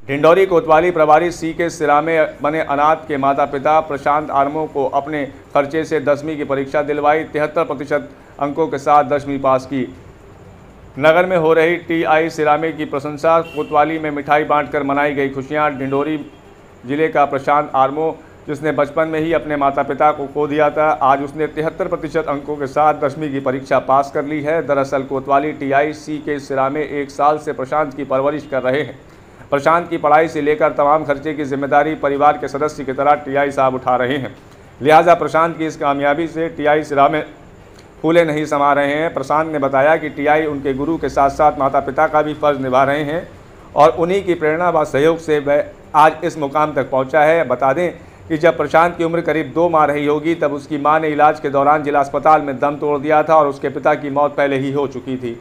ढिंडोरी कोतवाली प्रभारी सी के सिरा में बने अनाथ के माता पिता प्रशांत आर्मो को अपने खर्चे से 10वीं की परीक्षा दिलवाई। 73% अंकों के साथ 10वीं पास की। नगर में हो रही टीआई सिरामे की प्रशंसा। कोतवाली में मिठाई बांटकर मनाई गई खुशियां। ढिंडोरी जिले का प्रशांत आर्मो, जिसने बचपन में ही अपने माता पिता को खो दिया था, आज उसने 73% अंकों के साथ 10वीं की परीक्षा पास कर ली है। दरअसल कोतवाली टीआई सी के सिरामे 1 साल से प्रशांत की परवरिश कर रहे हैं। प्रशांत की पढ़ाई से लेकर तमाम खर्चे की जिम्मेदारी परिवार के सदस्य की तरह टीआई साहब उठा रहे हैं। लिहाजा प्रशांत की इस कामयाबी से टीआई सिरामे फूले नहीं समा रहे हैं। प्रशांत ने बताया कि टीआई उनके गुरु के साथ साथ माता पिता का भी फर्ज निभा रहे हैं और उन्हीं की प्रेरणा व सहयोग से वह आज इस मुकाम तक पहुंचा है। बता दें कि जब प्रशांत की उम्र करीब 2 माह रही होगी तब उसकी मां ने इलाज के दौरान जिला अस्पताल में दम तोड़ दिया था और उसके पिता की मौत पहले ही हो चुकी थी।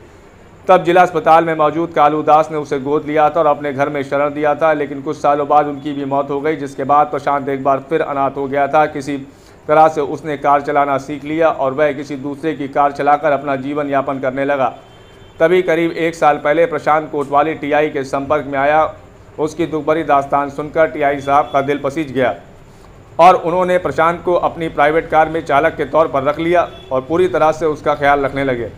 तब जिला अस्पताल में मौजूद कालू दास ने उसे गोद लिया था और अपने घर में शरण दिया था, लेकिन कुछ सालों बाद उनकी भी मौत हो गई, जिसके बाद प्रशांत एक बार फिर अनाथ हो गया था। किसी तरह से उसने कार चलाना सीख लिया और वह किसी दूसरे की कार चलाकर अपना जीवन यापन करने लगा। तभी करीब 1 साल पहले प्रशांत कोतवाली टीआई के संपर्क में आया। उसकी दुख भरी दास्तान सुनकर टीआई साहब का दिल पसीज गया और उन्होंने प्रशांत को अपनी प्राइवेट कार में चालक के तौर पर रख लिया और पूरी तरह से उसका ख्याल रखने लगे।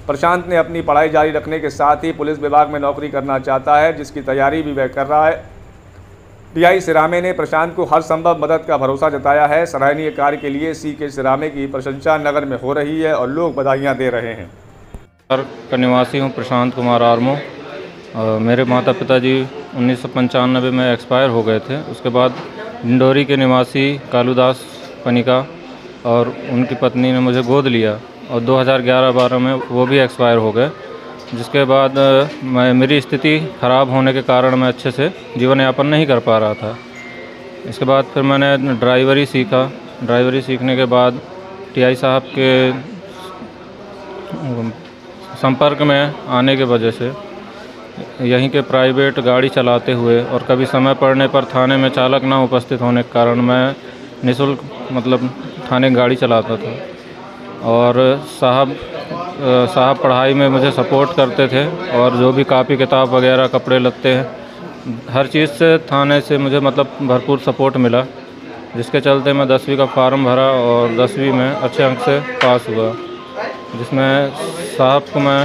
प्रशांत ने अपनी पढ़ाई जारी रखने के साथ ही पुलिस विभाग में नौकरी करना चाहता है, जिसकी तैयारी भी वह कर रहा है। टीआई सिरामे ने प्रशांत को हर संभव मदद का भरोसा जताया है। सराहनीय कार्य के लिए सी के सिरामे की प्रशंसा नगर में हो रही है और लोग बधाइयाँ दे रहे हैं। का निवासी हूँ प्रशांत कुमार आर्मो। मेरे माता पिता जी 1995 में एक्सपायर हो गए थे। उसके बाद ढिंडोरी के निवासी कालूदास पनिका और उनकी पत्नी ने मुझे गोद लिया और 2011-12 में वो भी एक्सपायर हो गए, जिसके बाद मेरी स्थिति ख़राब होने के कारण मैं अच्छे से जीवन यापन नहीं कर पा रहा था। इसके बाद फिर मैंने ड्राइवरी सीखा। ड्राइवरी सीखने के बाद टीआई साहब के संपर्क में आने की वजह से यहीं के प्राइवेट गाड़ी चलाते हुए और कभी समय पड़ने पर थाने में चालक ना उपस्थित होने के कारण मैं निःशुल्क थाने गाड़ी चलाता था और साहब पढ़ाई में मुझे सपोर्ट करते थे और जो भी कापी किताब वगैरह कपड़े लत्ते हैं हर चीज़ से थाने से मुझे भरपूर सपोर्ट मिला, जिसके चलते मैं 10वीं का फॉर्म भरा और 10वीं में अच्छे अंक से पास हुआ, जिसमें साहब को मैं